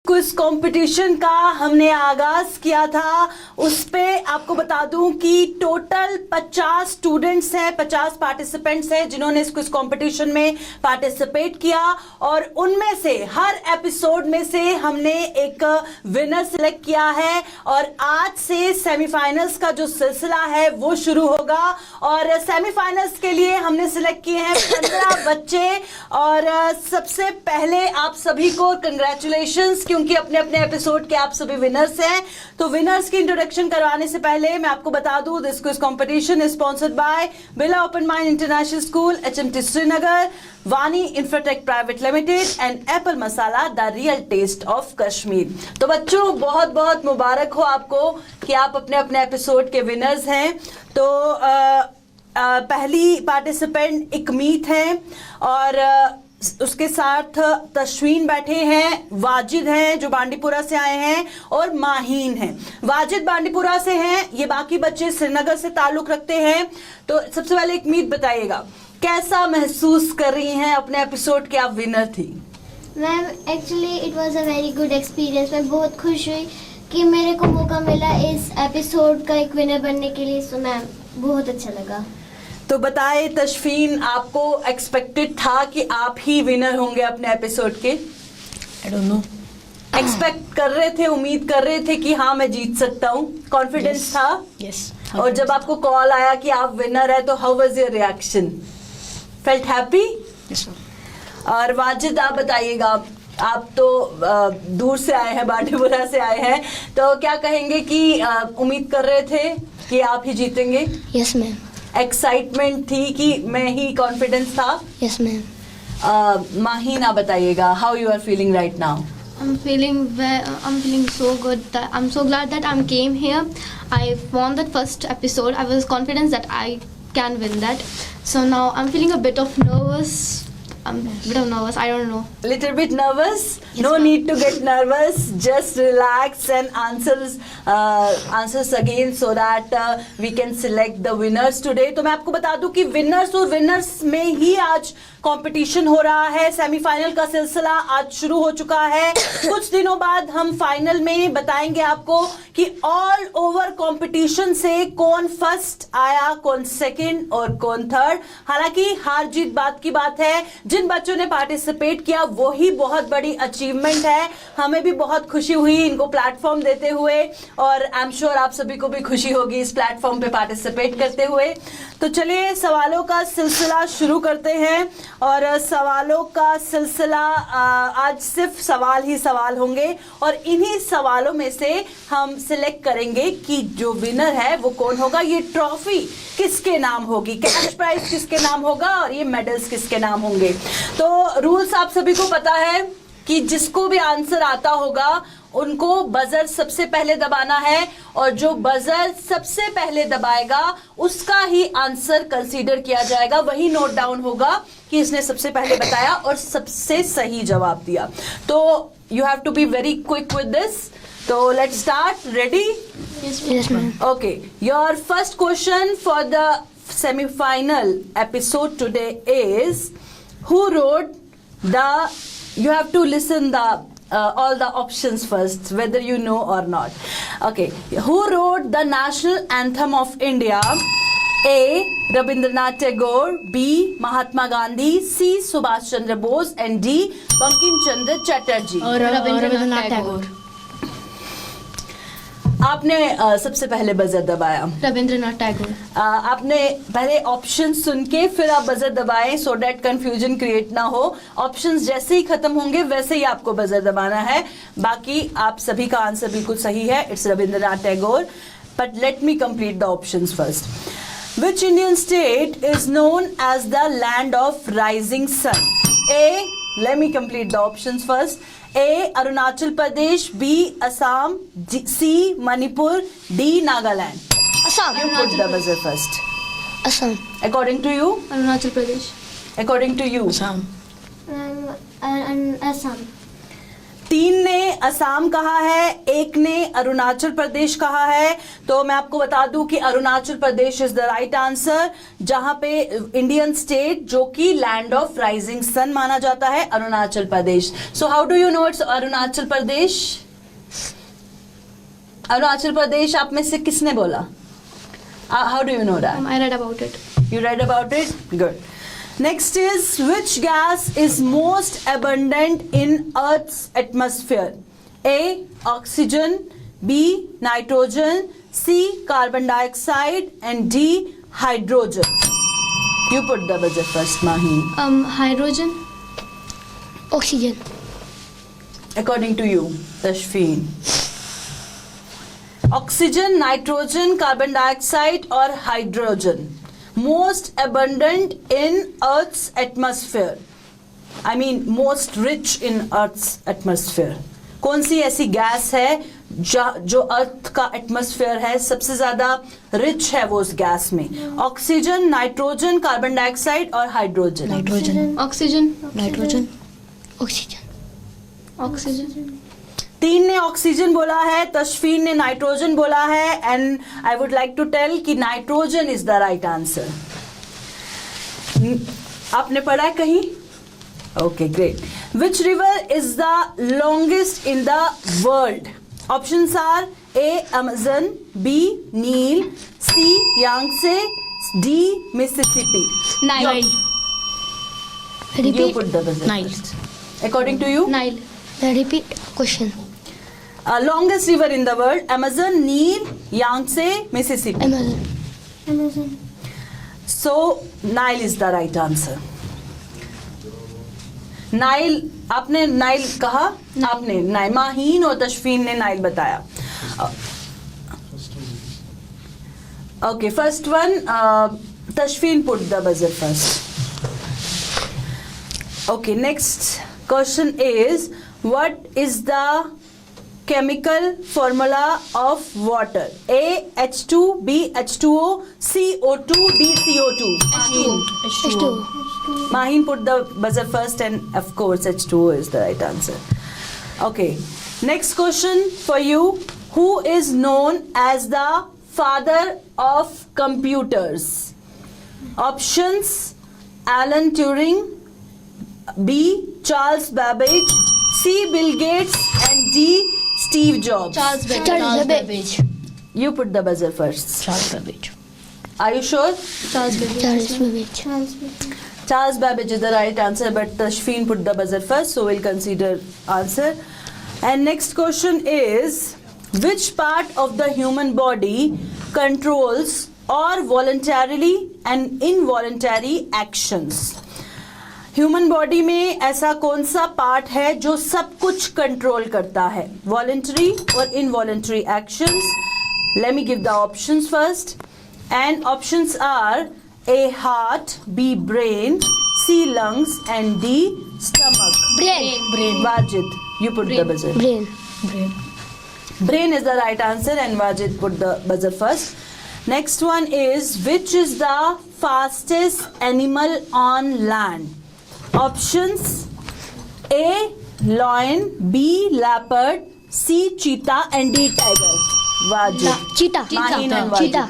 Quiz competition का हमने आगाज किया था, उस पे आपको बता दूं कि टोटल 50 स्टूडेंट्स हैं, 50 पार्टिसिपेंट्स हैं जिन्होंने इस क्विज कंपटीशन में पार्टिसिपेट किया और उनमें से हर एपिसोड में से हमने एक विनर सिलेक्ट किया है और आज से सेमीफाइनल्स का जो सिलसिला है वो शुरू होगा और सेमीफाइनल्स के लिए हमने सिलेक्ट किए हैं 15 बच्चे और सबसे पहले आप सभी को कंग्रेचुलेशंस क्योंकि अपने अपने एपिसोड के आप सभी विनर्स हैं। तो विनर्स की इंट्रोडक्शन करवाने से पहले मैं आपको बता दूं this quiz competition is sponsored by Birla open mind international school HMT Srinagar, Wani Infratech private limited and apple masala the real taste of Kashmir. तो बच्चों बहुत बहुत मुबारक हो आपको कि आप अपने अपने एपिसोड के विनर्स हैं। तो पहली पार्टिसिपेंट इकमीत है और उसके साथ तश्वीन बैठे हैं, वाजिद हैं जो बांडीपुरा से आए हैं और माहीन हैं। वाजिद बांडीपुरा से हैं, ये बाकी बच्चे श्रीनगर से ताल्लुक रखते हैं। तो सबसे पहले इकमीत बताइएगा कैसा महसूस कर रही हैं अपने एपिसोड के आप विनर थी? Ma'am actually it was a very good experience. मैं बहुत खुश हुई कि मेरे को मौका मिला इस एपिसोड का एक विनर बनने के लिए। सो मैम बहुत अच्छा लगा। तो बताए तशफीन, आपको एक्सपेक्टेड था कि आप ही विनर होंगे अपने एपिसोड के? I don't know. एक्सपेक्ट कर रहे थे, उम्मीद कर रहे थे कि हाँ मैं जीत सकता हूँ, कॉन्फिडेंस था? यस। और जब आपको कॉल आया कि आप विनर है तो how was your reaction? Felt happy? Yes. और वाजिद आप बताइएगा, आप तो दूर से आए हैं, बांडीपुरा से आए हैं, तो क्या कहेंगे कि उम्मीद कर रहे थे कि आप ही जीतेंगे? Yes ma'am. एक्साइटमेंट थी कि मैं ही, कॉन्फिडेंस था? Yes ma'am. माहीन आप बताइएगा, how you are feeling right now? I'm feeling so good. I'm so glad that I came here. I won that first episode. I was confident that I can win that. So now I'm feeling a bit of nervous. I'm a bit of nervous. I don't know. Little bit nervous? Yes, No ma'am. need to get nervous. Just relax and answers again so that we can select the winners today. तो मैं आपको बता दूं कि winners और winners में ही आज competition हो रहा है। सेमीफाइनल का सिलसिला आज शुरू हो चुका है। कुछ दिनों बाद हम फाइनल में बताएंगे आपको कि ऑल ओवर कंपटीशन से कौन फर्स्ट आया, कौन सेकंड और कौन थर्ड। हालांकि हार जीत बात की बात है, जिन बच्चों ने पार्टिसिपेट किया वो ही बहुत बड़ी अचीवमेंट है। हमें भी बहुत खुशी हुई इनको प्लेटफॉर्म देते हुए और आई एम श्योर आप सभी को भी खुशी होगी इस प्लेटफॉर्म पे पार्टिसिपेट करते हुए। तो चलिए सवालों का सिलसिला शुरू करते हैं और सवालों का सिलसिला आज सिर्फ सवाल ही सवाल होंगे और इन्हीं सवालों में से हम सिलेक्ट करेंगे कि जो विनर है वो कौन होगा। ये ट्रॉफी किसके नाम होगी, कैश प्राइज किसके नाम होगा और ये मेडल्स किसके नाम होंगे। तो रूल्स आप सभी को पता है कि जिसको भी आंसर आता होगा उनको बजर सबसे पहले दबाना है और जो बजर सबसे पहले दबाएगा उसका ही आंसर कंसीडर किया जाएगा, वही नोट डाउन होगा कि इसने सबसे पहले बताया और सबसे सही जवाब दिया। तो you have to be very quick with this. तो let's start. Ready? Yes ma'am. Okay, your first question for the semi-final episode today is who wrote the, you have to listen the all the options first whether you know or not. Okay, who wrote the national anthem of India? A. Rabindranath Tagore, B. Mahatma Gandhi, C. Subhash Chandra Bose and D. Bankim Chandra Chatterjee. और रविंद्रनाथ टैगोर। आपने सबसे पहले buzzer दबाया। Rabindranath Tagore. आपने पहले option सुन के फिर आप बजर दबाएं सो डेट कंफ्यूजन क्रिएट ना हो। ऑप्शंस जैसे ही खत्म होंगे वैसे ही आपको बजर दबाना है। बाकी आप सभी का आंसर बिल्कुल सही है, it's Rabindranath Tagore. But let me complete the options first. Which Indian state is known as the land of rising sun? A, let me complete the options first. A. Arunachal Pradesh, B. Assam, C. Manipur, D. Nagaland. Assam. You put the buzzer first. Assam. According to you? Arunachal Pradesh. According to you? Assam. Assam. 3 ने असम कहा है, एक ने अरुणाचल प्रदेश कहा है। तो मैं आपको बता दूं कि Arunachal Pradesh is the right answer, जहां पे इंडियन स्टेट जो कि लैंड ऑफ राइजिंग सन माना जाता है, Arunachal Pradesh. So how do you know it's Arunachal Pradesh? Arunachal Pradesh आप में से किसने बोला? How do you know that? I read about it. You read about it? Good. Next is, which gas is most abundant in Earth's atmosphere? A. Oxygen, B. Nitrogen, C. Carbon dioxide, and D. Hydrogen. You put the buzzer first, Maheen. Hydrogen. Oxygen. According to you, Tashfeen. Oxygen, nitrogen, carbon dioxide, or hydrogen? Most abundant in Earth's atmosphere. I mean, most rich in Earth's atmosphere. कौन सी ऐसी gas है जो अर्थ का atmosphere है सबसे ज्यादा rich है वो उस गैस में? ऑक्सीजन, नाइट्रोजन, कार्बन डाइऑक्साइड और hydrogen? Nitrogen. Oxygen. Nitrogen. Oxygen. Oxygen. तीन ने ऑक्सीजन बोला है, तशफीन ने नाइट्रोजन बोला है, and I would like to tell कि nitrogen is the right answer. आपने पढ़ा है कहीं? Okay, great. Which river is the longest in the world? Options are A Amazon, B Nile, C Yangtze, D Mississippi. Nile. You Repeat. put the buzzer Nile. first. According to you? Nile. Repeat question. Longest river in the world: Amazon, Nile, Yangtze, Mississippi. Amazon. Amazon. So Nile is the right answer. Nile, आपने Nile कहा? आपने Nile, Maheen और तशफीन ने Nile बताया। Okay, first one, Tashfeen put the buzzer first. Okay, next question is, what is the chemical formula of water? A. H2, B. H2O, C. O2, D. CO2. H2O. Maheen put the buzzer first, and of course H2O is the right answer. Okay, next question for you. Who is known as the father of computers? Options: Alan Turing, B. Charles Babbage, C. Bill Gates, and D. Steve Jobs. Charles Babbage. Charles Babbage. You put the buzzer first. Charles Babbage. Are you sure? Charles Babbage. Charles Babbage. Charles Babbage. Charles Babbage is the right answer, but Tashfeen put the buzzer first, so we'll consider answer. And next question is, which part of the human body controls or voluntarily and involuntary actions? Human body में ऐसा कौन सा part है जो सब कुछ control करता है? वॉलंटरी और involuntary actions. Let me give the options first, and options are A heart, B brain, C lungs, and D stomach. Brain. Wajid, you put the buzzer. Brain. Brain. Brain is the right answer, and Wajid put the buzzer first. Next one is, which is the fastest animal on land? Options: A. Lion, B. Leopard, C. Cheetah, and D. Tiger. Wajid. Cheetah. Maheen and Wajid. Cheetah.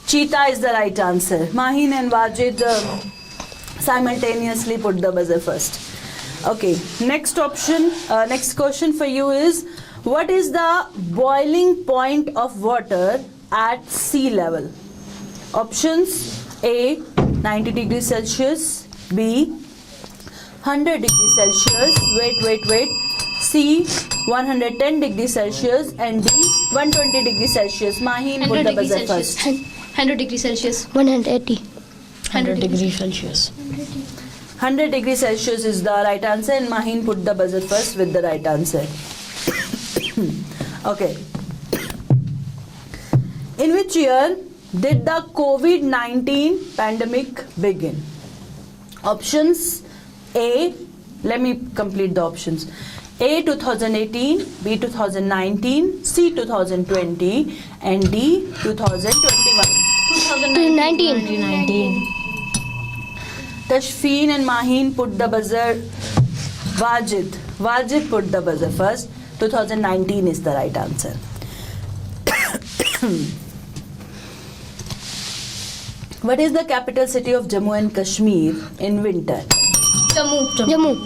Cheetah is the right answer. Maheen and Wajid simultaneously put the buzzer first. Okay, next option, next question for you is, what is the boiling point of water at sea level? Options: A. 90 degrees Celsius, B. 100 degrees Celsius, wait, C. 110 degrees Celsius, and D. 120 degrees Celsius. Maheen put 100 the degrees buzzer Celsius. first. 100 degrees Celsius. 180. 100 degrees Celsius. 100 degrees Celsius is the right answer, and Maheen put the buzzer first with the right answer. Okay. In which year did the COVID-19 pandemic begin? Options: A. Let me complete the options. A. 2018, B. 2019, C. 2020, and D. 2021. 19. Tashfeen and Maheen put the buzzer. Wajid. Wajid put the buzzer first. 2019 is the right answer. What is the capital city of Jammu and Kashmir in winter? Jammu.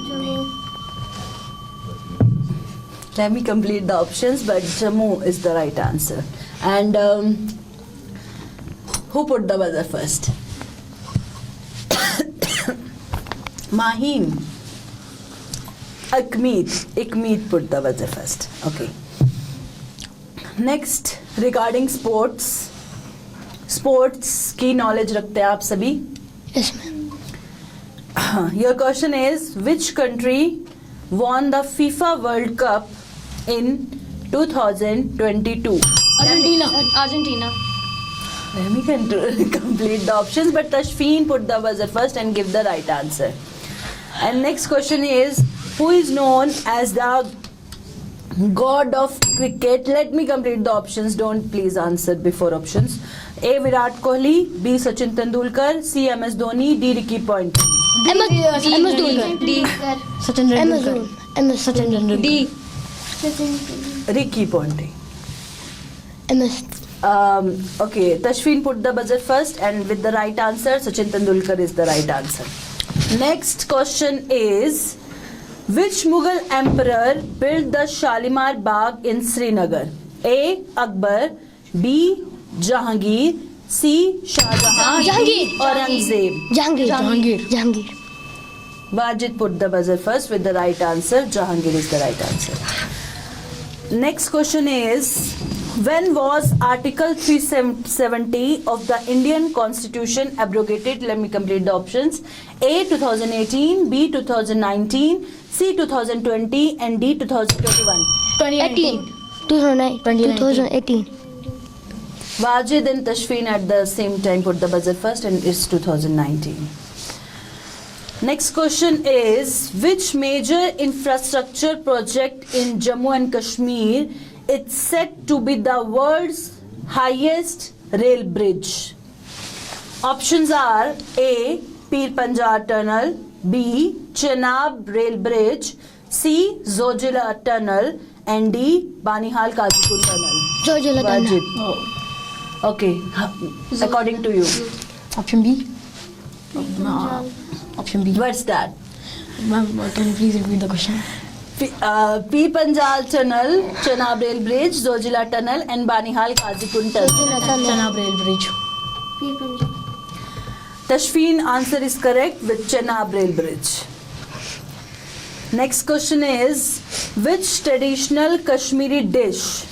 Let me complete the options, but Jammu is the right answer. And who put the buzzer first? Maheen. Ikmeet put the buzzer first. Okay. Next, regarding sports. Sports की knowledge रखते हैं आप सभी? Yes, ma'am. Your question is, which country won the FIFA World Cup in 2022? Argentina. Let me complete the options, but Tashfeen put the buzzer first and give the right answer. And next question is, who is known as the god of cricket? Let me complete the options. Don't please answer before options. A. Virat Kohli, B. Sachin Tendulkar, C. MS Dhoni, D. Ricky Ponting. MS Dhoni. D. Sachin Tendulkar. MS Sachin Tendulkar. D. Ricky Ponting. MS. Okay, Tashfeen put the buzzer first, and with the right answer, Sachin Tendulkar is the right answer. Next question is, which Mughal emperor built the Shalimar Bagh in Srinagar? A. Akbar, B. Jahangir, C. Shah Jahan, Jahangir. Aurangzeb. Jahangir. Wajid put the buzzer first with the right answer. Jahangir is the right answer. Next question is, when was Article 370 of the Indian Constitution abrogated? Let me complete the options. A. 2018, B. 2019, C. 2020, and D. 2021. 2018. Wajid and Tashfeen at the same time put the buzzer first, and it's 2019. Next question is, which major infrastructure project in Jammu and Kashmir is said to be the world's highest rail bridge? Options are A. Pir Panjar Tunnel, B. Chenab Rail Bridge, C. Zojila Tunnel, and D. Banihal Kazipur Tunnel. Zojila Tunnel. Wajid. Okay, according to you. Option B. Option B. What's that? Ma'am, can you please repeat the question? P. Panjal Tunnel, Chenab Rail Bridge, Zojila Tunnel, and Banihal Kazipur Tunnel. Chenab Rail Bridge. Tashfeen answer is correct with Chenab Rail Bridge. Next question is, which traditional Kashmiri dish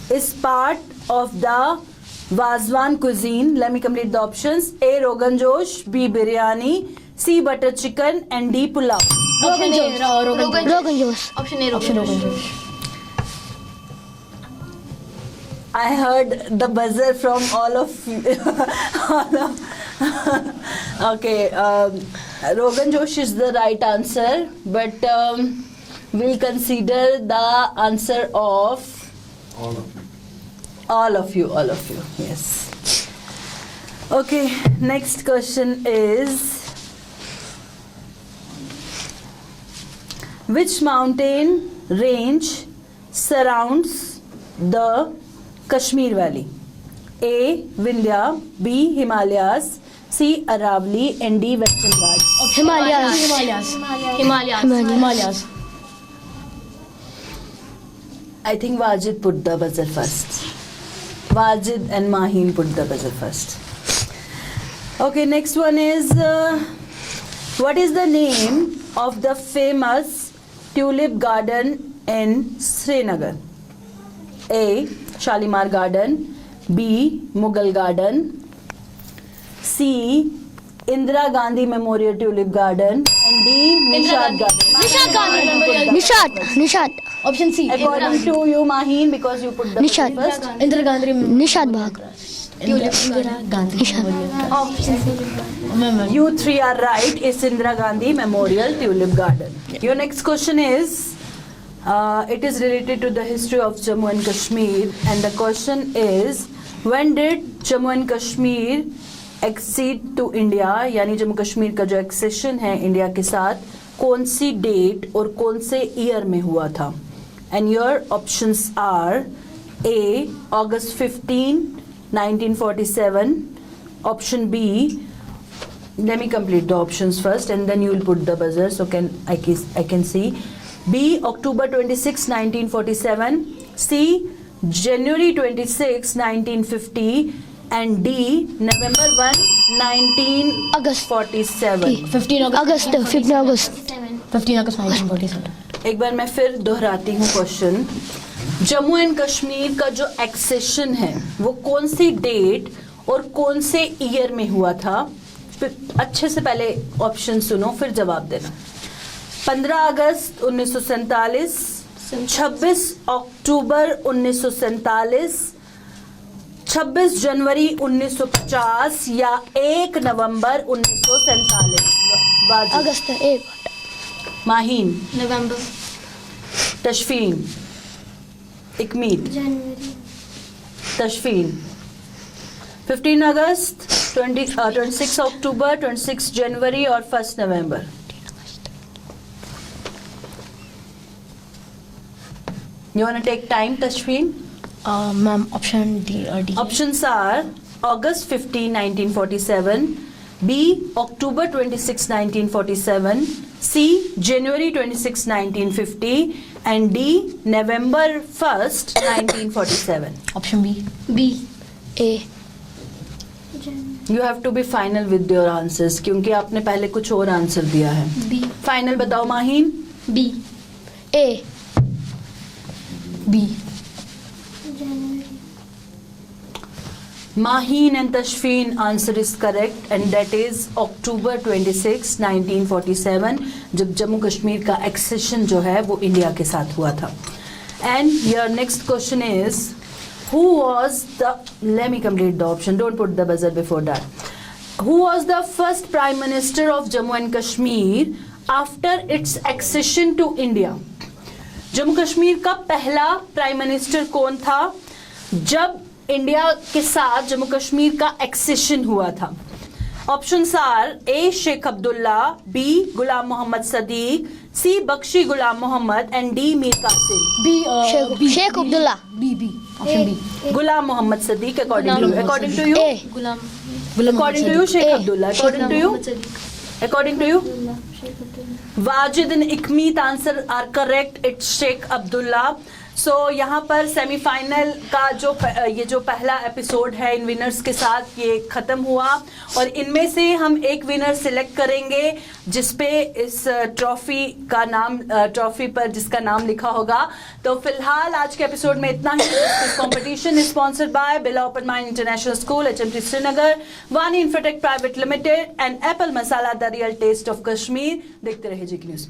is part of the Wazwan cuisine? Let me complete the options. A. Rogan Josh, B. Biryani, C. Butter chicken, and D. Pulao. Rogan Josh. Rogan Josh. Option A. Option Rogan Josh. I heard the buzzer from all of you. Okay, Rogan Josh is the right answer, but we'll consider the answer of all of you, yes. Okay, next question is, which mountain range surrounds the Kashmir Valley? A. Vindhya, B. Himalayas, C. Aravalli, and D. Western Ghats. Himalayas. I think Wajid put the buzzer first. Wajid and Maheen put the buzzer first. Okay, next one is, what is the name of the famous tulip garden in Srinagar? A. Shalimar Garden, B. Mughal Garden, C. Indira Gandhi Memorial Tulip Garden, and D. Nishad Garden. Nishad. Option C. According to you, Maheen, because you put the Nishad. first. Indira Gandhi. Nishad Bagh. Indira Gandhi. You three are right. It's Indira Gandhi Memorial Tulip Garden. Your next question is, it is related to the history of Jammu and Kashmir, and the question is, when did Jammu and Kashmir accede to India? यानी जम्मू कश्मीर का जो accession है India के साथ कौन सी date और कौन से ईयर में हुआ था? And your options are A August 15, 1947, option B, let me complete the options first and then you will put the buzzer so I can see. B, October 26, 1947, C, January 26, 1950, and D, November 1, 1947. 15 अगस्त 15 अगस्त 7 अगस्त 1947. एक बार मैं फिर दोहराती हूँ question. Jammu and Kashmir का जो accession है वो कौन सी date और कौन से ईयर में हुआ था? फिर अच्छे से पहले ऑप्शन सुनो फिर जवाब देना। 15 अगस्त 1947, 26 अक्टूबर 1947, 26 जनवरी 1950 या 1 नवंबर 1947। अगस्त 1 माहीन, November. तशफीन, इकमीत, जनवरी तशफीन। 15 अगस्त, 26 अक्टूबर, 26 जनवरी और 1 नवंबर। You want to take time, Tashfeen? Ma'am option D Options are August 15, 1947, B, October 26, 1947, C, January 26, 1950, and D, November 1st, 1947. Option B B. A January You have to be final with your answers क्योंकि आपने पहले कुछ और answer दिया है। B. Final बताओ Maheen. B. A B January Maheen and Tashfeen answer is correct and that is October 26, 1947 जब जम्मू कश्मीर का एक्सेशन जो है वो इंडिया के साथ हुआ था। And your next question is who was the, let me complete the option, don't put the buzzer before that. Who was the first Prime Minister of Jammu and Kashmir after its accession to India? Jammu Kashmir का पहला prime minister कौन था जब India के साथ जम्मू कश्मीर का accession हुआ था? Options are A Sheikh Abdullah, B Ghulam Mohammad Sadiq, C Bakshi Ghulam Mohammad and D Mir Qasim. B Sheikh Abdullah B Ghulam Mohammad Sadiq according to you A Gulam. According to you Sheikh Abdullah according to you Muhammad Sadiq. According to you Sheikh Abdullah Wajid and Ikmeet answer are correct, it's Sheikh Abdullah. So यहाँ पर semifinal का जो ये जो पहला episode है इन winners के साथ ये ख़त्म हुआ और इनमें से हम एक विनर सिलेक्ट करेंगे जिसपे इस ट्रॉफी का नाम ट्रॉफी पर जिसका नाम लिखा होगा। तो फिलहाल आज के एपिसोड में इतना ही। This competition is sponsored by Birla open mind international school, HMT Srinagar, Wani Infotech private limited and apple masala the real taste of Kashmir. देखते रहिए जी न्यूज़।